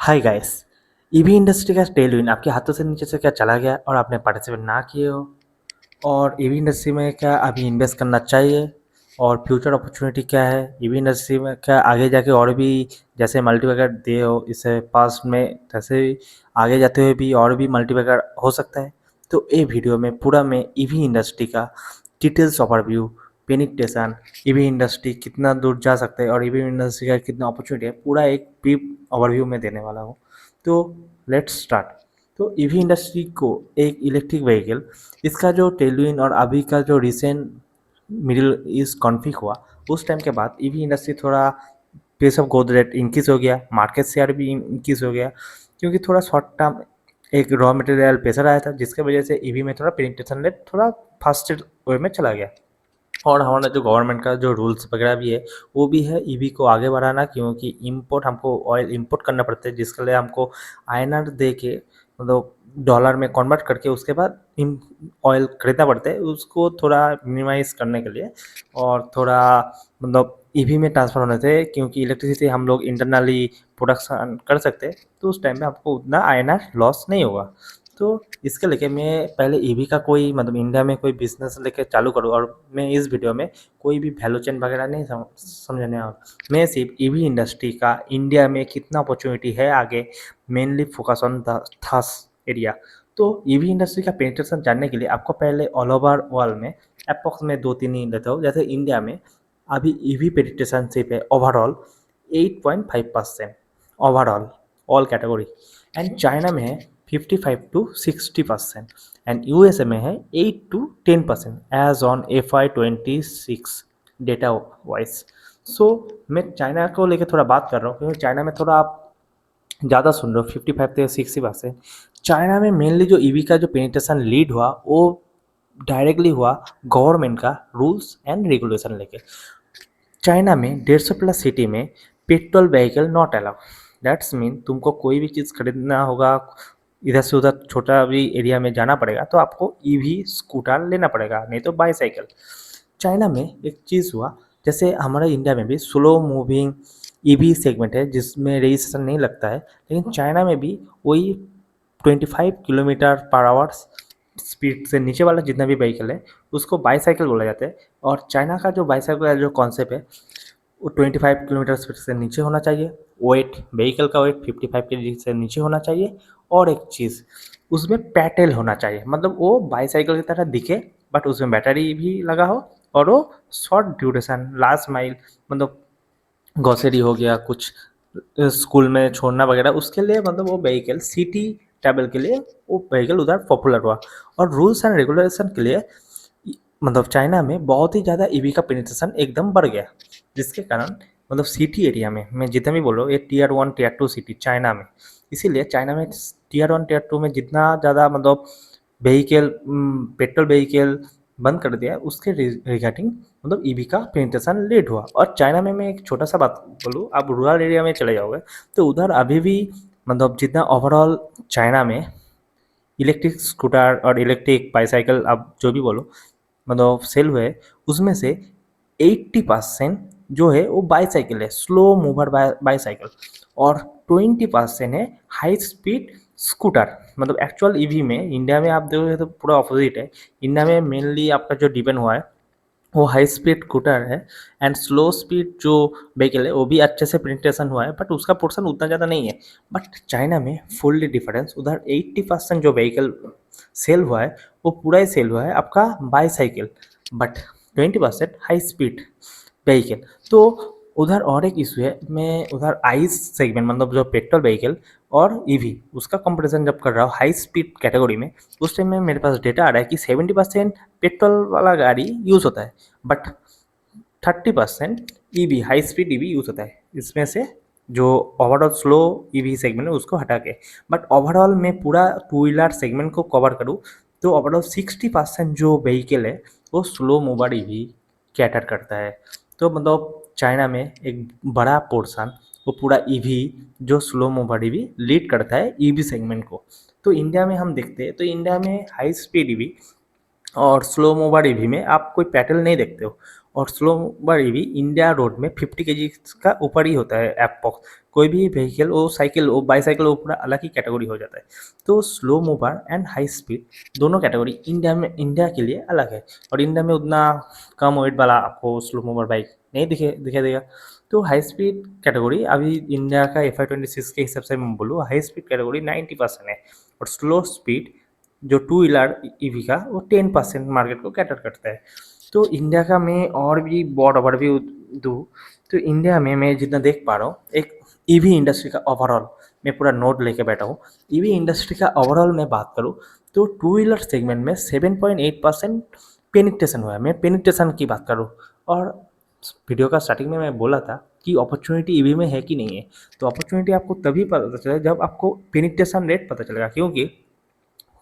Hi guys. EV industry का Tailwind आपके हाथों से नीचे से क्या चला गया और आपने पार्टिसिपेट ना किए हो, और ईवी इंडस्ट्री में क्या अभी इन्वेस्ट करना चाहिए और फ्यूचर अपॉर्चुनिटी क्या है ईवी इंडस्ट्री में, क्या आगे जाके और भी जैसे मल्टीपैकर दिए हो इससे पास्ट में, तैसे ही आगे जाते हुए भी और भी मल्टीपैकर हो सकता है। तो ये वीडियो में पूरा मैं ईवी इंडस्ट्री का details overview, penetration, EV industry कितना दूर जा सकता है और ईवी इंडस्ट्री का कितना अपॉर्चुनिटी है, पूरा एक ब्रीफ ओवरव्यू में देने वाला हूँ। तो लेट्स स्टार्ट। तो ईवी इंडस्ट्री को एक इलेक्ट्रिक व्हीकल, इसका जो टेलविन और अभी का जो रिसेंट मिडिल ईस्ट कॉन्फ्लिक्ट हुआ उस टाइम के बाद ईवी इंडस्ट्री थोड़ा pace of growth rate increase हो गया, मार्केट शेयर भी इंक्रीज हो गया, क्योंकि थोड़ा शॉर्ट टर्म एक रॉ मटेरियल प्रेशर आया था जिसके वजह से ईवी में थोड़ा पेनिट्रेशन रेट थोड़ा फास्टेड वे में चला गया। और हमारा जो गवर्नमेंट का जो रूल्स वगैरह भी है वो भी है ईवी को आगे बढ़ाना, क्योंकि इंपोर्ट हमको ऑयल इंपोर्ट करना पड़ता है जिसके लिए हमको आईएनआर दे के मतलब डॉलर में कन्वर्ट करके उसके बाद ऑयल खरीदना पड़ता है, उसको थोड़ा मिनिमाइज करने के लिए और थोड़ा मतलब ईवी में ट्रांसफर होने से, क्योंकि इलेक्ट्रिसिटी हम लोग इंटरनली प्रोडक्शन कर सकते हैं तो उस टाइम में आपको उतना आईएनआर लॉस नहीं होगा। तो इसके लेके मैं पहले ईवी का कोई मतलब इंडिया में कोई बिजनेस लेके चालू करूँ, और मैं इस वीडियो में कोई भी वैल्यू चेन वगैरह नहीं समझने वाला, मैं सिर्फ ईवी इंडस्ट्री का इंडिया में कितना अपॉर्चुनिटी है आगे mainly focus on the thus area. तो ईवी इंडस्ट्री का पेनिट्रेशन जानने के लिए आपको पहले ऑल ओवर वर्ल्ड में अप्रॉक्स में 2-3 ही लेता हूँ। जैसे इंडिया में अभी ईवी पेनिट्रेशन सिर्फ है overall 8.5% overall all category, and China में है 55 to 60% एंड यूएसए में है 8 to 10% as on FY26 data wise. So मैं चाइना को लेकर थोड़ा बात कर रहा हूँ क्योंकि चाइना में थोड़ा आप ज़्यादा सुन रहे हो, 55 से 60%। चाइना में मेनली जो ईवी का जो पेनिट्रेशन लीड हुआ वो डायरेक्टली हुआ गवर्नमेंट का रूल्स एंड रेगुलेशन लेके। चाइना में 150 प्लस सिटी में petrol vehicle not allow. That's mean तुमको कोई भी चीज़ खरीदना होगा, इधर से उधर छोटा भी एरिया में जाना पड़ेगा तो आपको ईवी स्कूटर लेना पड़ेगा, नहीं तो बाईसाइकिल। चाइना में एक चीज़ हुआ, जैसे हमारे इंडिया में भी स्लो मूविंग ईवी सेगमेंट है जिसमें रजिस्ट्रेशन नहीं लगता है, लेकिन चाइना में भी वही 25 किलोमीटर पर आवर स्पीड से नीचे वाला जितना भी व्हीकल है उसको बाईसाइकिल बोला जाता है। और चाइना का जो बाईसाइकिल का जो कॉन्सेप्ट है वो 25 किलोमीटर स्पीड से नीचे होना चाहिए, वेट व्हीकल का वेट 55 kg से नीचे होना चाहिए, और एक चीज़ उसमें पेडल होना चाहिए, मतलब वो बाईसाइकिल की तरह दिखे बट उसमें बैटरी भी लगा हो, और वो शॉर्ट ड्यूरेशन लास्ट माइल मतलब ग्रोसरी हो गया कुछ स्कूल में छोड़ना वगैरह उसके लिए, मतलब वो व्हीकल सिटी ट्रैवल के लिए वो व्हीकल उधर पॉपुलर हुआ। और रूल्स एंड रेगुलेशन के लिए मतलब चाइना में बहुत ही ज़्यादा ईवी का पेनिट्रेशन एकदम बढ़ गया, जिसके कारण मतलब सिटी एरिया में मैं जितना भी बोलो ये Tier 1 Tier 2 सिटी चाइना में, इसीलिए चाइना में Tier 1 Tier 2 में जितना ज़्यादा मतलब व्हीकल पेट्रोल व्हीकल बंद कर दिया उसके रिगार्डिंग मतलब ईवी का पेनिट्रेशन लेट हुआ। और चाइना में मैं एक छोटा सा बात बोलूँ, आप रूरल एरिया में चले जाओगे तो उधर अभी भी मतलब जितना ओवरऑल चाइना में इलेक्ट्रिक स्कूटर और इलेक्ट्रिक बाईसाइकिल आप जो भी बोलो मतलब सेल हुए, उसमें से 80% जो है वो बाईसाइकिल है, स्लो मूवर बाईसाइकिल, और 20% है हाई स्पीड स्कूटर। मतलब एक्चुअल ईवी में इंडिया में आप देखोगे तो पूरा अपोजिट है। इंडिया में मेनली आपका जो डिपेंड हुआ है वो हाई स्पीड स्कूटर है, एंड स्लो स्पीड जो व्हीकल है वो भी अच्छे से पेनिट्रेशन हुआ है बट उसका पोर्शन उतना ज़्यादा नहीं है। बट चाइना में फुल्ली डिफरेंस, उधर 80% जो व्हीकल सेल हुआ है वो पूरा ही सेल हुआ है आपका bicycle, but 20% high speed vehicle. तो उधर और एक इशू है, मैं उधर आइस सेगमेंट मतलब जो पेट्रोल व्हीकल और ईवी उसका कंपैरिजन जब कर रहा हूँ हाई स्पीड कैटेगरी में, उस टाइम में मेरे पास डेटा आ रहा है कि 70% पेट्रोल वाला गाड़ी यूज़ होता है but 30% EV high speed EV use होता है। इसमें से जो ओवरऑल स्लो ईवी सेगमेंट है उसको हटा के, बट ओवरऑल मैं पूरा टू व्हीलर सेगमेंट को कवर करूँ तो ओवरऑल 60% जो व्हीकल है वो स्लो मूवर ईवी कैटर करता है। तो मतलब चाइना में एक बड़ा पोर्शन वो पूरा ईवी जो स्लो मूवर ईवी लीड करता है ईवी सेगमेंट को। तो इंडिया में हम देखते हैं तो इंडिया में हाई स्पीड ईवी और स्लो मूवर ईवी में आप कोई पैटर्न नहीं देखते हो। और slow mover EV India road में 50 केजी का ऊपर ही होता है एप्रॉक्स। कोई भी व्हीकल, वो साइकिल, वो बाईसाइकिल, वो पूरा अलग ही कैटेगरी हो जाता है। तो slow mover and high speed दोनों कैटेगरी इंडिया के लिए अलग है। और इंडिया में उतना कम वेट वाला आपको स्लो मूवर बाइक नहीं दिखाई देगा। तो हाई स्पीड कैटेगरी अभी इंडिया का FI 26 के हिसाब से मैं बोलूँ, हाई स्पीड कैटेगरी 90% है। और स्लो स्पीड जो टू व्हीलर ईवी का, वो 10% मार्केट को कैटर करता है। तो इंडिया का मैं और भी बहुत ओवरव्यू दूँ, तो इंडिया में मैं जितना देख पा रहा हूँ, एक ईवी इंडस्ट्री का ओवरऑल मैं पूरा नोट लेके बैठा हूँ। ईवी इंडस्ट्री का ओवरऑल मैं बात करूँ तो टू व्हीलर सेगमेंट में 7.8% पेनिट्रेशन हुआ है। मैं पेनिट्रेशन की बात करूँ, और वीडियो का स्टार्टिंग में मैं बोला था कि अपॉर्चुनिटी ईवी में है कि नहीं है। तो अपॉर्चुनिटी आपको तभी पता चलेगा जब आपको पेनिट्रेशन रेट पता चलेगा, क्योंकि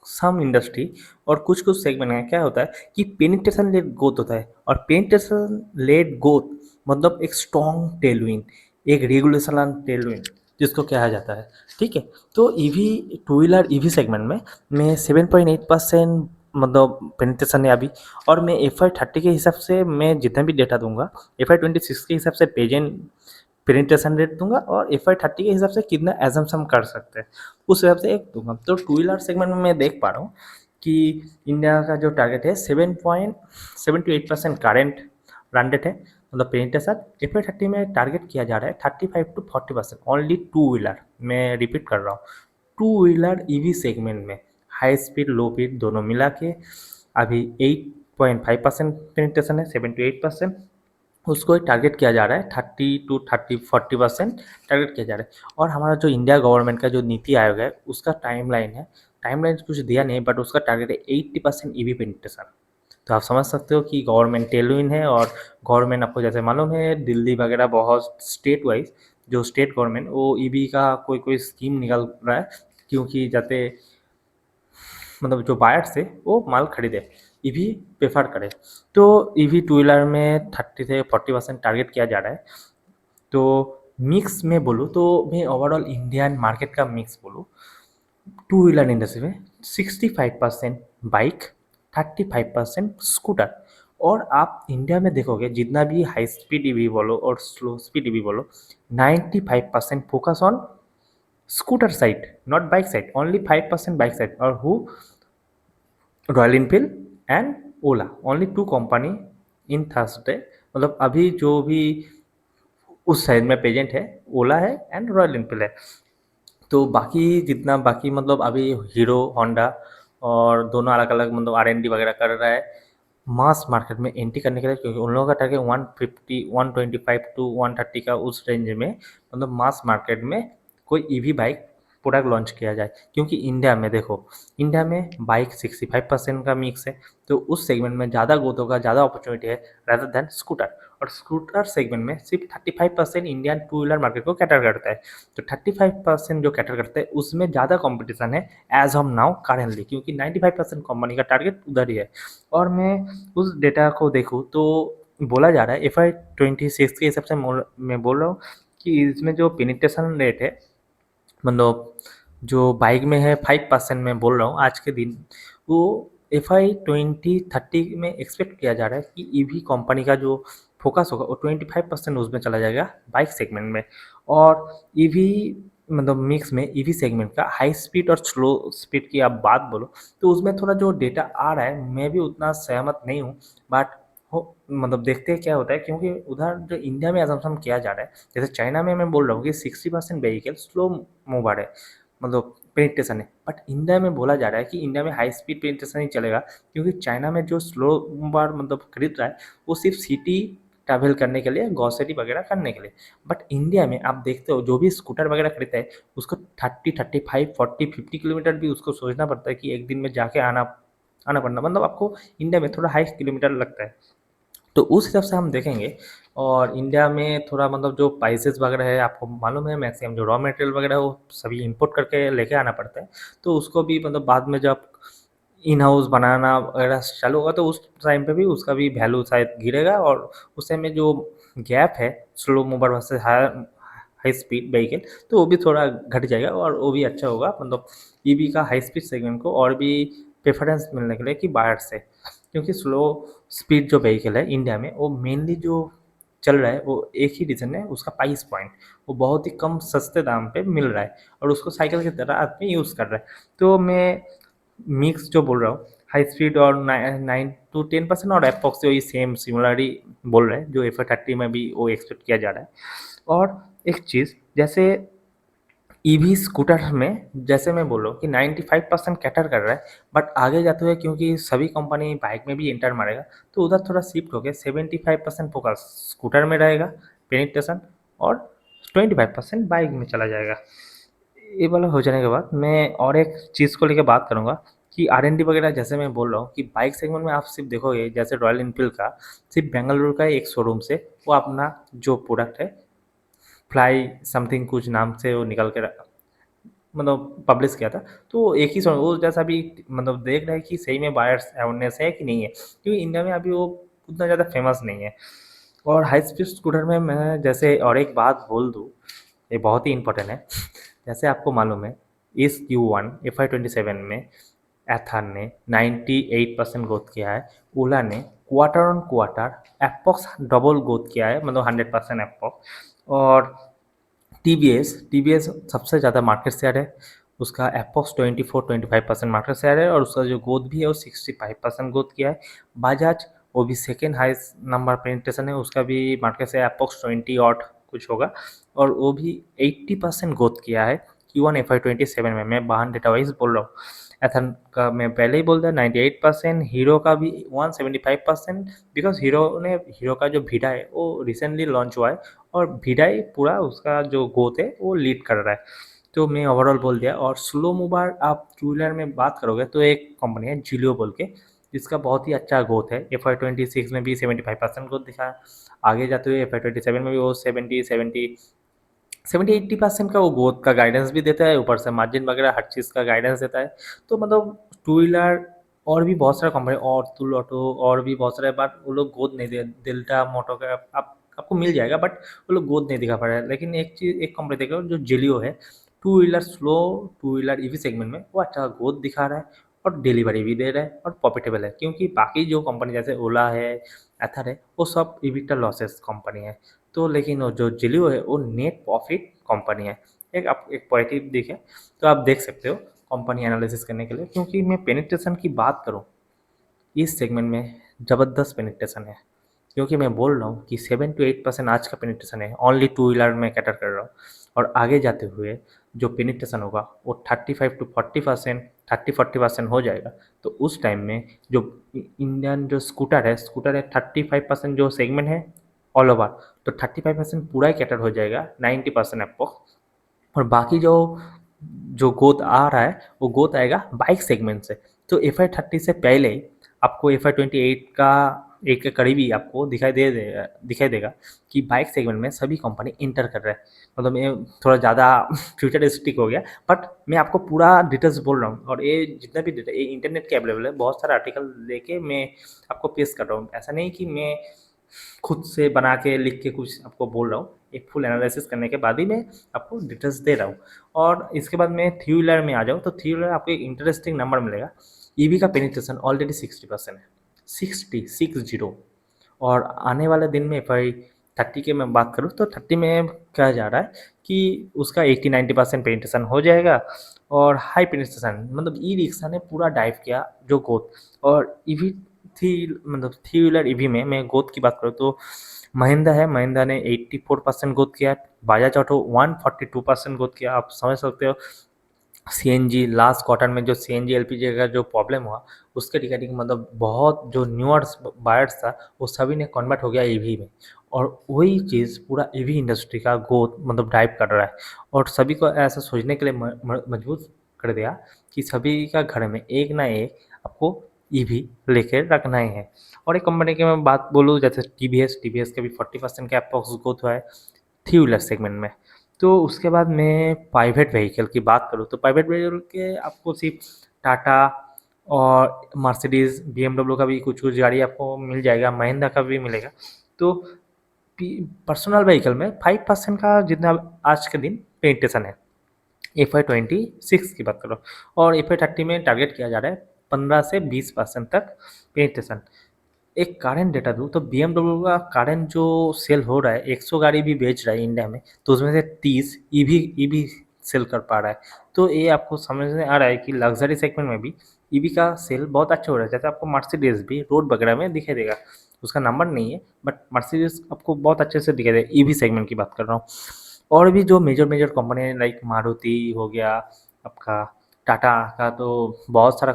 सम इंडस्ट्री और कुछ कुछ सेगमेंट में क्या होता है कि पेनिट्रेशन लेड ग्रोथ होता है। और पेनिट्रेशन लेड ग्रोथ मतलब एक स्ट्रॉन्ग टेलविंड, एक रेगुलेशन टेलविंड जिसको कहा जाता है। ठीक है। तो EV two wheeler EV segment में मैं 7.8% मतलब पेनिट्रेशन है अभी। और मैं FI 30 के हिसाब से मैं जितना भी डेटा दूंगा, FI 26 के हिसाब से पेनिट्रेशन रेट दूंगा, और FI 30 के हिसाब से कितना एजम्पशन कर सकते हैं उस हिसाब से एक दूंगा। तो टू व्हीलर सेगमेंट में मैं देख पा रहा हूँ कि इंडिया का जो टारगेट है 7.7 to 8% करेंट रन रेट है, मतलब पेनिट्रेशन। FI 30 में टारगेट किया जा रहा है 35 to 40% ओनली टू व्हीलर। मैं रिपीट कर रहा हूँ, टू व्हीलर ईवी सेगमेंट में हाई स्पीड लो स्पीड दोनों मिला के अभी 8.5% पेनिट्रेशन है, 7 to 8%। उसको एक टारगेट किया जा रहा है 30 to 40% टारगेट किया जा रहा है। और हमारा जो इंडिया गवर्नमेंट का जो नीति आयोग है उसका टाइमलाइन है, टाइमलाइन कुछ दिया नहीं, बट उसका टारगेट है 80% ईवी पेनिट्रेशन। तो आप समझ सकते हो कि गवर्नमेंट टेलविन है। और गवर्नमेंट आपको जैसे मालूम है, दिल्ली वगैरह बहुत स्टेट वाइज जो स्टेट गवर्नमेंट वो ईवी का कोई कोई स्कीम निकल रहा है, क्योंकि जाते मतलब जो बायर से वो माल खरीदे, ईवी प्रेफर करे। तो ईवी टू व्हीलर में 30 से 40% टारगेट किया जा रहा है। तो मिक्स में बोलूँ तो मैं ओवरऑल इंडियन मार्केट का मिक्स बोलूँ, टू व्हीलर इंडस्ट्री में 65% बाइक, 35% स्कूटर। और आप इंडिया में देखोगे जितना भी हाई स्पीड ईवी बोलो और स्लो स्पीड ईवी बोलो, 95% focus on scooter side, not bike side, only 5% bike side. और who Royal Enfield and Ola, only two company in Thursday, मतलब अभी जो भी उस साइड में प्रेजेंट है, ओला है एंड रॉयल इनफील्ड है। तो बाकी जितना बाकी मतलब अभी हीरो होंडा और दोनों अलग अलग मतलब R&D वगैरह कर रहा है मास मार्केट में एंट्री करने के लिए, क्योंकि उन लोगों का टारगेट 125 to 130 का उस रेंज में, मतलब मास मार्केट में कोई ईवी बाइक प्रोडक्ट लॉन्च किया जाए। क्योंकि इंडिया में देखो, इंडिया में बाइक 65% का मिक्स है, तो उस सेगमेंट में ज़्यादा ग्रोथ होगा, ज़्यादा अपॉर्चुनिटी है रादर देन स्कूटर। और स्कूटर सेगमेंट में सिर्फ 35% इंडियन टू व्हीलर मार्केट को कैटर करता है। तो 35% जो कैटर करता है उसमें ज़्यादा कंपटीशन है एज हम नाउ करेंटली, क्योंकि 95% कंपनी का टारगेट उधर ही है। और मैं उस डेटा को देखूँ तो बोला जा रहा है FI 26 के हिसाब से मैं बोल रहा हूँ कि इसमें जो पेनिट्रेशन रेट है, मतलब जो बाइक में है 5% में बोल रहा हूँ आज के दिन, वो FI 2030 में एक्सपेक्ट किया जा रहा है कि ईवी कंपनी का जो फोकस होगा वो 25% उसमें चला जाएगा बाइक सेगमेंट में। और ईवी मतलब मिक्स में ईवी सेगमेंट का हाई स्पीड और स्लो स्पीड की आप बात बोलो तो उसमें थोड़ा जो डेटा आ रहा है मैं भी उतना सहमत नहीं हूँ। बट हो मतलब देखते हैं क्या होता है, क्योंकि उधर जो इंडिया में एजम्पशन किया जा रहा है, जैसे चाइना में मैं बोल रहा हूँ कि 60% व्हीकल स्लो मूवर है, मतलब पेनिट्रेशन है। बट इंडिया में बोला जा रहा है कि इंडिया में हाई स्पीड पेनिट्रेशन ही चलेगा, क्योंकि चाइना में जो स्लो मूवर मतलब खरीद रहा है वो सिर्फ सिटी ट्रैवल करने के लिए, ग्रॉसरी वगैरह करने के लिए। बट इंडिया में आप देखते हो जो भी स्कूटर वगैरह खरीदता है उसको 30 35 40 50 किलोमीटर भी उसको सोचना पड़ता है कि एक दिन में जाके आना आना पड़ना, मतलब आपको इंडिया में थोड़ा हाई किलोमीटर लगता है। तो उस हिसाब से हम देखेंगे। और इंडिया में थोड़ा मतलब जो स्पाइसेस वगैरह है आपको मालूम है, मैक्सिमम जो रॉ मटेरियल वगैरह है वो सभी इंपोर्ट करके लेके आना पड़ता है। तो उसको भी मतलब बाद में जब इन हाउस बनाना वगैरह चालू होगा तो उस टाइम पे भी उसका भी वैल्यू शायद गिरेगा। और उस टाइम में जो गैप है slow mover versus high high speed vehicle, तो वो भी थोड़ा घट जाएगा और वो भी अच्छा होगा, मतलब ईवी का हाई स्पीड सेगमेंट को और भी प्रेफरेंस मिलने के लिए कि बाहर से। क्योंकि स्लो स्पीड जो व्हीकल है इंडिया में वो मेनली जो चल रहा है वो एक ही रीज़न है, उसका प्राइस पॉइंट। वो बहुत ही कम सस्ते दाम पे मिल रहा है और उसको साइकिल की तरह आदमी यूज़ कर रहा है। तो मैं मिक्स जो बोल रहा हूँ, हाई स्पीड और 9 to 10% और एप्रॉक्स वही सेम सिमिलरली बोल रहे हैं, जो F30 में भी वो एक्सपेक्ट किया जा रहा है। और एक चीज़ जैसे ईवी स्कूटर में जैसे मैं बोल रहा हूँ कि 95% कैटर कर रहा है, बट आगे जाते हुए क्योंकि सभी कंपनी बाइक में भी एंटर मारेगा, तो उधर थोड़ा शिफ्ट होके 75% फोकस स्कूटर में रहेगा पेनिट्रेशन, और 25% बाइक में चला जाएगा। ये वाला हो जाने के बाद मैं और एक चीज़ को लेके बात करूँगा कि R&D वगैरह। जैसे मैं बोल रहा हूँ कि बाइक सेगमेंट में आप सिर्फ देखोगे जैसे रॉयल एनफील्ड का सिर्फ बेंगलुरु का एक शोरूम से वो अपना जो प्रोडक्ट है फ्लाई समथिंग कुछ नाम से वो निकल के मतलब पब्लिश किया था। तो एक ही वो जैसा भी मतलब देख रहे हैं कि सही में बायर्स अवेयरनेस है कि नहीं है, क्योंकि इंडिया में अभी वो उतना ज़्यादा फेमस नहीं है। और हाई स्पीड स्कूटर में मैं जैसे और एक बात बोल दूँ, ये बहुत ही इंपॉर्टेंट है। जैसे आपको मालूम है इस Q1 FY27 में एथर ने 98% ग्रोथ किया है, ओला ने quarter on quarter approx double growth किया है, मतलब 100% एप्रॉक्स। और टीवीएस सबसे ज़्यादा मार्केट शेयर है, उसका एप्रॉक्स 24-25% मार्केट शेयर है और उसका जो ग्रोथ भी है वो 65% ग्रोथ किया है। बजाज वो भी सेकेंड हाईएस्ट नंबर पेनिट्रेशन है, उसका भी मार्केट शेयर एप्रॉक्स 20 और कुछ होगा, और वो भी 80% ग्रोथ किया है Q1 FY27 में। मैं वाहन डेटा वाइज बोल रहा हूँ। एथन का मैं पहले ही बोल दिया 98%, हीरो का भी 175%, बिकॉज हीरो का जो वीडा है वो रिसेंटली लॉन्च हुआ है और भिडाई पूरा उसका जो ग्रोथ है वो लीड कर रहा है। तो मैं ओवरऑल बोल दिया। और स्लो मूवर आप टू व्हीलर में बात करोगे तो एक कंपनी है जिलियो बोल के, जिसका बहुत ही अच्छा ग्रोथ है। FY26 में भी 75% ग्रोथ दिखा है। आगे जाते हुए FY27 में भी वो 70-80% का वो ग्रोथ का गाइडेंस भी देता है, ऊपर से मार्जिन वगैरह हर चीज़ का गाइडेंस देता है। तो मतलब टू व्हीलर और भी बहुत सारा कंपनी और तुल ऑटो और भी बहुत सारे, बट वो लोग ग्रोथ नहीं दे। डेल्टा मोटो का आपको मिल जाएगा, बट वो लोग ग्रोथ नहीं दिखा पा रहे हैं। लेकिन एक चीज़ एक कंपनी देखो जो जिलियो है, टू व्हीलर ईवी सेगमेंट में वो अच्छा ग्रोथ दिखा रहा है और डिलीवरी भी दे रहा है और प्रॉफिटेबल है। क्योंकि बाकी जो कंपनी जैसे ओला है, एथर है, वो सब इबिटा लॉसेस कंपनी है। तो लेकिन वो जो जिलियो है वो नेट प्रॉफिट कंपनी है। एक आप एक पॉजिटिव दिखे तो आप देख सकते हो कंपनी एनालिसिस करने के लिए। क्योंकि मैं पेनिट्रेशन की बात करूँ, इस सेगमेंट में ज़बरदस्त पेनिट्रेशन है। क्योंकि मैं बोल रहा हूँ कि 7 to 8% आज का पेनिट्रेशन है, ओनली टू व्हीलर में कैटर कर रहा हूँ। और आगे जाते हुए जो पेनिट्रेशन होगा वो 35 to 40%, 30-40% हो जाएगा। तो उस टाइम में जो इंडियन जो स्कूटर है 35% जो सेगमेंट है ऑल ओवर, तो 35% पूरा ही कैटर हो जाएगा, 90% अप्रोक्स। और बाकी जो जो ग्रोथ आ रहा है वो ग्रोथ आएगा बाइक सेगमेंट से। तो FY30 से पहले आपको FY28 का एक के करीबी आपको दिखाई देगा कि बाइक सेगमेंट में सभी कंपनी इंटर कर रहे हैं। मतलब मैं थोड़ा ज़्यादा फ्यूचरिस्टिक हो गया, बट मैं आपको पूरा डिटेल्स बोल रहा हूँ। और ये जितना भी डेटा ये इंटरनेट के अवेलेबल है, बहुत सारा आर्टिकल लेके मैं आपको पेश कर रहा हूँ। ऐसा नहीं कि मैं खुद से बना के लिख के कुछ आपको बोल रहा हूँ, एक फुल एनालिसिस करने के बाद ही मैं आपको डिटेल्स दे रहा हूँ। और इसके बाद मैं थ्री व्हीलर में आ जाऊँ तो थ्री व्हीलर आपको एक इंटरेस्टिंग नंबर मिलेगा। ईवी का पेनिट्रेशन ऑलरेडी 60% है, 60। और आने वाले दिन में FY30 की मैं बात करूँ तो 30 में कहा जा रहा है कि उसका 80-90% पेनिट्रेशन हो जाएगा। और हाई पेनिट्रेशन मतलब ई रिक्शा ने पूरा डाइव किया जो ग्रोथ। और ईवी थ्री मतलब थ्री व्हीलर ईवी में मैं ग्रोथ की बात करूँ तो महिंद्रा ने 84% ग्रोथ किया, बजाज ऑटो 142% ग्रोथ किया। आप समझ सकते हो सीएनजी लास्ट क्वार्टर में जो सीएनजी एलपीजी का जो प्रॉब्लम हुआ उसके रिगार्डिंग, मतलब बहुत जो न्यूअर्स बायर्स था वो सभी ने कन्वर्ट हो गया ईवी में। और वही चीज़ पूरा ईवी इंडस्ट्री का ग्रोथ मतलब ड्राइव कर रहा है और सभी को ऐसा सोचने के लिए मजबूर कर दिया कि सभी का घर में एक ना एक आपको ईवी लेके रखना ही है। और एक कंपनी की मैं बात बोलूँ जैसे टीवीएस का भी 40% का अप्रॉक्स ग्रोथ हुआ है थ्री व्हीलर सेगमेंट में। तो उसके बाद मैं प्राइवेट व्हीकल की बात करूँ तो प्राइवेट व्हीकल के आपको सिर्फ टाटा और मर्सिडीज़ BMW का भी कुछ कुछ गाड़ी आपको मिल जाएगा, महिंद्रा का भी मिलेगा। तो पर्सनल व्हीकल में 5% का जितना आज के दिन पेनिट्रेशन है FY26 की बात करो। और FY30 में टारगेट किया जा रहा है 15 से 20% तक पेनिट्रेशन। एक करंट डेटा दूँ तो BMW का करंट जो सेल हो रहा है, 100 गाड़ी भी बेच रहा है इंडिया में, तो उसमें से 30 ईवी सेल कर पा रहा है। तो ये आपको समझ में आ रहा है कि लग्ज़री सेगमेंट में भी ईवी का सेल बहुत अच्छा हो रहा है। जैसे आपको मर्सिडीज़ भी रोड वगैरह में दिखाई देगा, उसका नंबर नहीं है, बट मर्सिडीज़ आपको बहुत अच्छे से दिखाई देगा। ईवी सेगमेंट की बात कर रहा हूँ। और भी जो मेजर कंपनी है, लाइक मारुति हो गया, आपका टाटा का तो बहुत सारा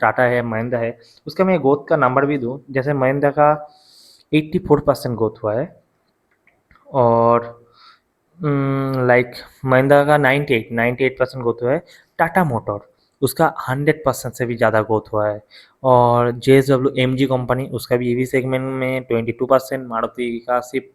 टाटा है, महिंद्रा है, उसका मैं ग्रोथ का नंबर भी दूँ, जैसे महिंद्रा का 84% ग्रोथ हुआ है, और लाइक महिंद्रा का 98% ग्रोथ हुआ है। टाटा मोटर, उसका 100% से भी ज़्यादा ग्रोथ हुआ है। और JSW MG कंपनी, उसका भी ईवी सेगमेंट में 22%। मारुति का सिर्फ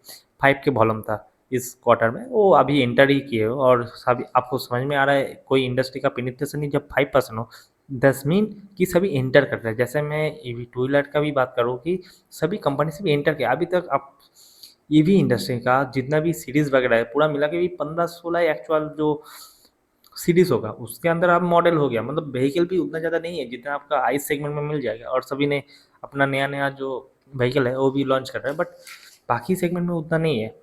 5 के वॉल्यूम था इस क्वार्टर में, वो अभी एंटर ही किए हो, और सभी आपको समझ में आ रहा है कोई इंडस्ट्री का पेनिट्रेशन ही जब 5% हो, दस मीन कि सभी एंटर कर रहे हैं। जैसे मैं ईवी टू व्हीलर का भी बात करूँ कि सभी कंपनी से भी एंटर किया अभी तक। आप ईवी इंडस्ट्री का जितना भी सीरीज़ वगैरह है पूरा मिला के भी 15-16 एक्चुअल जो सीरीज़ होगा, उसके अंदर आप मॉडल हो गया, मतलब व्हीकल भी उतना ज़्यादा नहीं है जितना आपका आइस सेगमेंट में मिल जाएगा। और सभी ने अपना नया नया जो व्हीकल है वो भी लॉन्च कर रहा है, बट बाकी सेगमेंट में उतना नहीं है।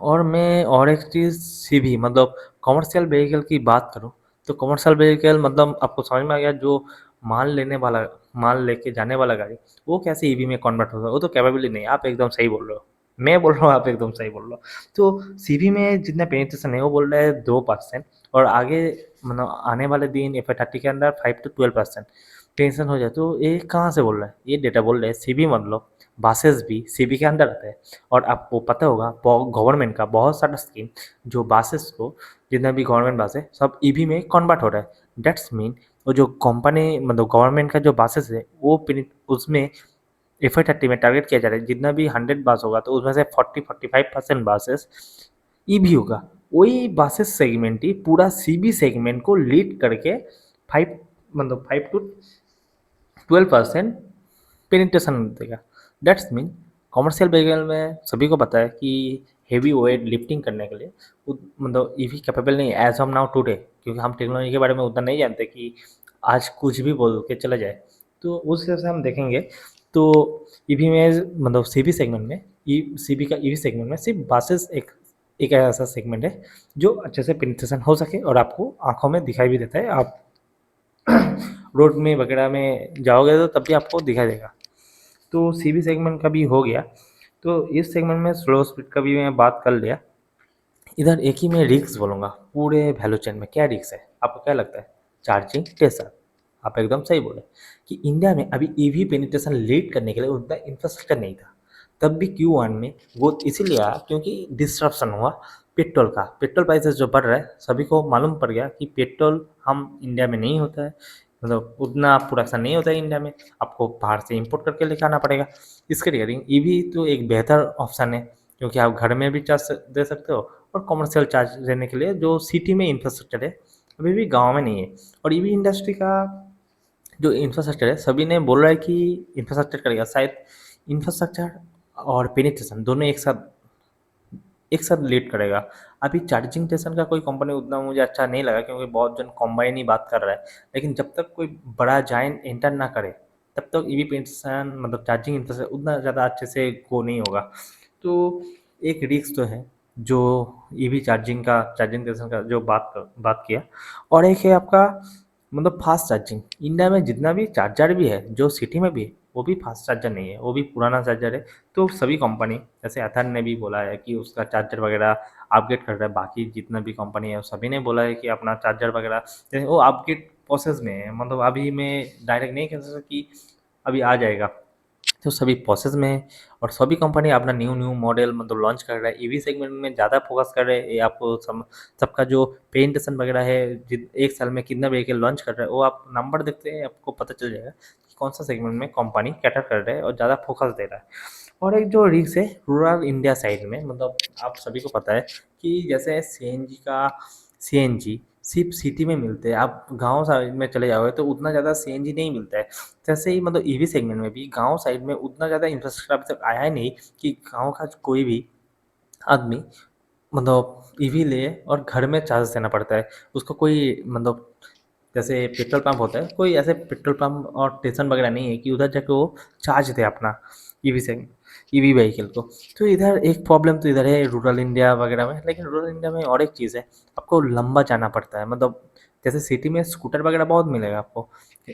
और मैं और एक चीज़ सीवी मतलब कमर्शियल व्हीकल की बात करूँ, तो कमर्शियल व्हीकल मतलब आपको समझ में आ गया, जो माल लेने वाला, माल लेके जाने वाला गाड़ी, वो कैसे ईवी में कन्वर्ट होगा, वो तो कैपेबिलिटी नहीं है। आप एकदम सही बोल रहे हो, मैं बोल रहा हूँ आप एकदम सही बोल रहे हो। तो सीवी में जितना पेनिट्रेशन है वो बोल रहा है 2%, और आगे मतलब आने वाले दिन FY30 के अंदर 5 to 12% पेंशन हो जाए। तो ये कहाँ से बोल रहा है, ये डेटा बोल रहे हैं सीवी, मतलब बसेस भी सीवी के अंदर आते हैं। और आपको पता होगा गवर्नमेंट का बहुत सारा स्कीम, जो बसेस को, जितना भी गवर्नमेंट बस है सब ईवी में कन्वर्ट हो रहा है। डेट्स मीन वो जो कंपनी मतलब गवर्नमेंट का जो बसेस है वो उसमें FY30 में टारगेट किया जा रहा है, जितना भी 100 बस होगा तो उसमें से 40-45% बसेस ईवी होगा। वही बसेस सेगमेंट ही पूरा सीबी सेगमेंट को लीड करके 5 to 12% पेनिट्रेशन देगा। डेट्स मीन कमर्शियल व्हीकल में सभी को पता है कि हेवी वेट लिफ्टिंग करने के लिए मतलब ईवी कैपेबल नहीं है एज ऑफ नाउ टुडे, क्योंकि हम टेक्नोलॉजी के बारे में उतना नहीं जानते कि आज कुछ भी बोल के चला जाए। तो उस हिसाब से हम देखेंगे तो ईवी में मतलब सीवी सेगमेंट में, सीवी का ईवी सेगमेंट में सिर्फ बसेस एक एक ऐसा सेगमेंट है जो अच्छे से पेनिट्रेशन हो सके और आपको आंखों में दिखाई भी देता है। आप रोड में वगैरह में जाओगे तो तब भी आपको दिखाई देगा। तो सीवी सेगमेंट का भी हो गया। तो इस सेगमेंट में स्लो स्पीड का भी मैं बात कर लिया। इधर एक ही मैं रिस्क बोलूँगा, पूरे वैल्यू चेन में क्या रिस्क है, आपको क्या लगता है? Charging station. आप एकदम सही बोले कि इंडिया में अभी ईवी पेनिट्रेशन लीड करने के लिए उतना इंफ्रास्ट्रक्चर नहीं था। तब भी Q1 में वो इसीलिए आया क्योंकि डिस्ट्रप्शन हुआ पेट्रोल का। पेट्रोल प्राइसेस जो बढ़ रहा है, सभी को मालूम पड़ गया कि पेट्रोल हम इंडिया में नहीं होता है, मतलब उतना प्रोडक्शन नहीं होता है इंडिया में, आपको बाहर से इंपोर्ट करके लेके आना पड़ेगा। इसके रिगार्डिंग ईवी तो एक बेहतर ऑप्शन है, क्योंकि आप घर में भी चार्ज दे सकते हो, और कमर्शियल चार्ज देने के लिए जो सिटी में इंफ्रास्ट्रक्चर है अभी भी गांव में नहीं है। और ईवी इंडस्ट्री का जो इंफ्रास्ट्रक्चर है, सभी ने बोल रहा है कि इंफ्रास्ट्रक्चर करेगा, शायद इंफ्रास्ट्रक्चर और पेनिट्रेशन दोनों एक साथ लीड करेगा। अभी चार्जिंग स्टेशन का कोई कंपनी उतना मुझे अच्छा नहीं लगा, क्योंकि बहुत जन कॉम्बाइन ही बात कर रहा है। लेकिन जब तक कोई बड़ा जायंट एंटर ना करे तब तक ईवी पेनिट्रेशन मतलब चार्जिंग इंफ्रास्ट्रक्चर उतना ज़्यादा अच्छे से गो नहीं होगा। तो एक रिस्क तो है जो ईवी चार्जिंग स्टेशन का जो बात किया। और एक है आपका मतलब फास्ट चार्जिंग। इंडिया में जितना भी चार्जर भी है जो सिटी में भी है, वो भी फास्ट चार्जर नहीं है, वो भी पुराना चार्जर है। तो सभी कंपनी, जैसे एथर ने भी बोला है कि उसका चार्जर वगैरह अपग्रेड कर रहा है, बाकी जितना भी कंपनी है सभी ने बोला है कि अपना चार्जर वगैरह जैसे वो अपग्रेड प्रोसेस में है, मतलब अभी मैं डायरेक्ट नहीं कह सकता कि अभी आ जाएगा। तो सभी प्रोसेस में है, और सभी कंपनी अपना न्यू न्यू मॉडल मतलब लॉन्च कर रहा है। ईवी सेगमेंट में ज़्यादा फोकस कर रहे हैं। ये आपको सबका जो पेरेंटेशन वगैरह है, एक साल में कितना व्हीकल लॉन्च कर रहा है, वो आप नंबर देखते हैं आपको पता चल जाएगा कि कौन सा सेगमेंट में कंपनी कैटर कर रहा है और ज़्यादा फोकस दे रहा है। और एक जो रिस्क है रूरल इंडिया साइड में, मतलब आप सभी को पता है कि जैसे सीएनजी सिर्फ सिटी में मिलते हैं, आप गांव साइड में चले जाओगे तो उतना ज़्यादा सीएनजी नहीं मिलता है। जैसे ही मतलब ईवी सेगमेंट में भी गांव साइड में उतना ज़्यादा इंफ्रास्ट्रक्चर अभी तक आया ही नहीं कि गांव का कोई भी आदमी मतलब ईवी ले और घर में चार्ज देना पड़ता है उसको। कोई मतलब जैसे पेट्रोल पंप होता है, कोई ऐसे पेट्रोल पंप और स्टेशन वगैरह नहीं है कि उधर जाके वो चार्ज दे अपना ईवी से ईवी व्हीकल को। तो इधर एक प्रॉब्लम तो इधर है रूरल इंडिया वगैरह में, लेकिन रूरल इंडिया में और एक चीज़ है, आपको लंबा जाना पड़ता है। मतलब जैसे सिटी में स्कूटर वगैरह बहुत मिलेगा आपको,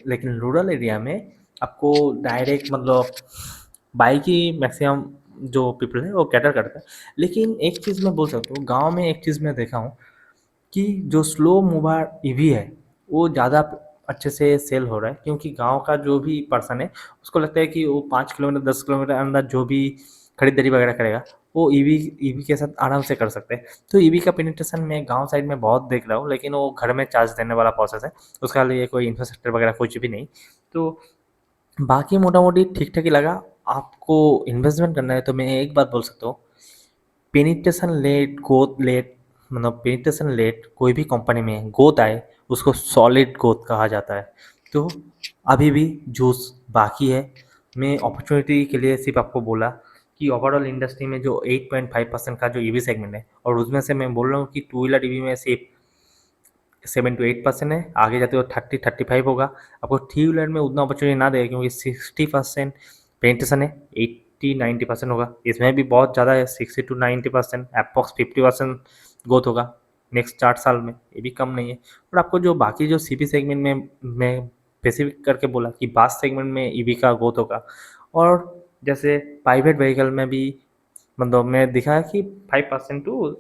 लेकिन रूरल एरिया में आपको डायरेक्ट मतलब बाइक ही मैक्सिमम जो पीपल है वो कैटर करता है। लेकिन एक चीज़ मैं बोल सकता हूँ, गाँव में एक चीज़ मैं देखा हूँ कि जो स्लो मूवर ईवी है वो ज़्यादा अच्छे से सेल हो रहा है, क्योंकि गांव का जो भी पर्सन है उसको लगता है कि वो 5 किलोमीटर 10 किलोमीटर अंदर जो भी खरीदारी वगैरह करेगा वो ईवी ईवी के साथ आराम से कर सकते हैं। तो ईवी का पेनिट्रेशन मैं गांव साइड में बहुत देख रहा हूँ, लेकिन वो घर में चार्ज देने वाला प्रोसेस है, उसका लिए कोई इंफ्रास्ट्रक्चर वगैरह कुछ भी नहीं। तो बाकी मोटा मोटी ठीक ठाक ही लगा। आपको इन्वेस्टमेंट करना है तो मैं एक बात बोल सकता हूँ, पेनिट्रेशन लेट ग्रोथ लेट, मतलब पेनिट्रेशन लेट कोई भी कंपनी में ग्रोथ आए उसको सॉलिड ग्रोथ कहा जाता है। तो अभी भी जूस बाकी है। मैं अपॉर्चुनिटी के लिए सिर्फ आपको बोला कि ओवरऑल इंडस्ट्री में जो 8.5% का जो ईवी सेगमेंट है, और उसमें से मैं बोल रहा हूँ कि टू व्हीलर ईवी में सिर्फ 7 to 8% है, आगे जाते हुए 30-35 होगा। आपको थ्री व्हीलर में उतना अपॉर्चुनिटी ना देगा क्योंकि 60% पेनिट्रेशन है, 80-90% होगा। इसमें भी बहुत ज़्यादा है, 60 to 90%, अप्रॉक्स 50% ग्रोथ होगा नेक्स्ट 4 साल में, ये भी कम नहीं है। और आपको जो बाकी जो सीपी सेगमेंट में मैं स्पेसिफिक करके बोला कि बास सेगमेंट में ईवी का ग्रोथ होगा। और जैसे प्राइवेट व्हीकल में भी मतलब मैं दिखा है कि 5% टू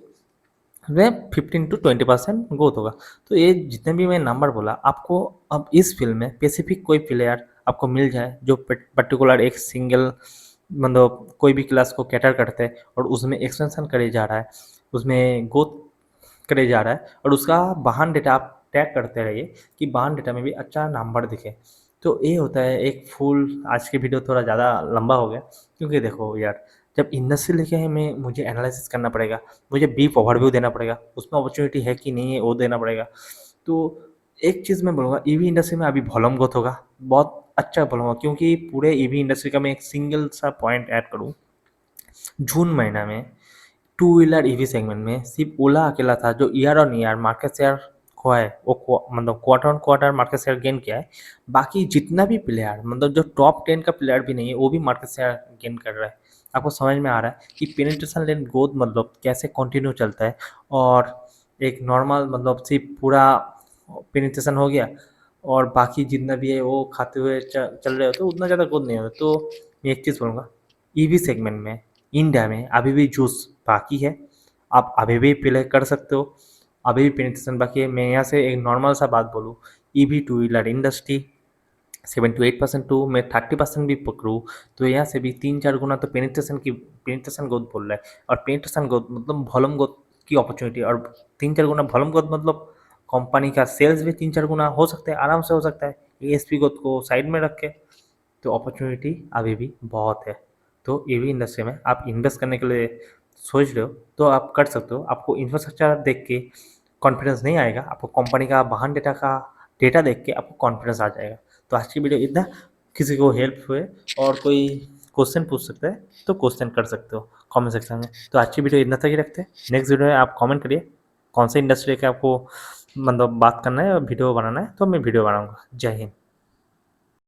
वे 15 to 20% ग्रोथ होगा। तो ये जितने भी मैं नंबर बोला आपको, अब इस फील्ड में स्पेसिफिक कोई प्लेयर आपको मिल जाए जो पर्टिकुलर एक सिंगल मतलब कोई भी क्लास को कैटर करते हैं और उसमें एक्सपेंशन करे जा रहा है, उसमें ग्रोथ करे जा रहा है, और उसका वाहन डेटा आप टैग करते रहिए कि वाहन डेटा में भी अच्छा नंबर दिखे। तो ये होता है एक फुल। आज की वीडियो थोड़ा ज़्यादा लंबा हो गया, क्योंकि देखो यार, जब इंडस्ट्री लेके है मैं मुझे एनालिसिस करना पड़ेगा, मुझे ब्रीफ ओवरव्यू देना पड़ेगा, उसमें अपॉर्चुनिटी है कि नहीं है वो देना पड़ेगा। तो एक चीज़ मैं बोलूँगा, ईवी इंडस्ट्री में अभी वॉल्यूम ग्रोथ होगा, बहुत अच्छा बोलूँगा, क्योंकि पूरे ईवी इंडस्ट्री का मैं एक सिंगल सा पॉइंट ऐड करूँ। जून महीना में टू व्हीलर ईवी सेगमेंट में सिर्फ ओला अकेला था जो year on year market share खोआ है, वो मतलब quarter on quarter market share gain किया है। बाकी जितना भी प्लेयर मतलब जो टॉप 10 का प्लेयर भी नहीं है वो भी मार्केट शेयर गेन कर रहा है। आपको समझ में आ रहा है कि पेनिट्रेशन लेन ग्रोथ मतलब कैसे कंटिन्यू चलता है। और एक नॉर्मल मतलब सिर्फ पूरा पेनिट्रेशन हो गया और बाकी जितना भी है वो खाते हुए चल रहे हो तो उतना ज़्यादा ग्रोथ नहीं होता। तो मैं एक चीज़ बोलूँगा, ईवी सेगमेंट में इंडिया में अभी भी जूस बाकी है, आप अभी भी प्ले कर सकते हो, अभी भी पेनिट्रेशन बाकी है। मैं यहाँ से एक नॉर्मल सा बात बोलूँ, EV two wheeler industry 7 to 8% to मैं 30% भी पकड़ूँ तो यहाँ से भी 3-4 गुना तो पेनिट्रेशन ग्रोथ बोल रहा है। और पेनिट्रेशन ग्रोथ मतलब वॉल्यूम ग्रोथ की अपॉर्चुनिटी, और 3-4 गुना वॉल्यूम ग्रोथ मतलब कंपनी का सेल्स भी 3-4 गुना हो सकता है, आराम से हो सकता है एएसपी ग्रोथ को साइड में रख के। तो अपॉर्चुनिटी अभी भी बहुत है। तो ईवी इंडस्ट्री में आप इन्वेस्ट करने के लिए सोच रहे हो तो आप कर सकते हो। आपको इंफ्रास्ट्रक्चर देख के कॉन्फिडेंस नहीं आएगा, आपको कंपनी का वाहन डेटा देख के आपको कॉन्फिडेंस आ जाएगा। तो आज की वीडियो इतना, किसी को हेल्प हुए और कोई क्वेश्चन पूछ सकते हैं तो क्वेश्चन कर सकते हो कमेंट सेक्शन में। तो आज की वीडियो इतना तक ही रखते हैं। नेक्स्ट वीडियो में आप कमेंट करिए कौन से इंडस्ट्री के आपको मतलब बात करना है और वीडियो बनाना है, तो मैं वीडियो बनाऊँगा। जय हिंद।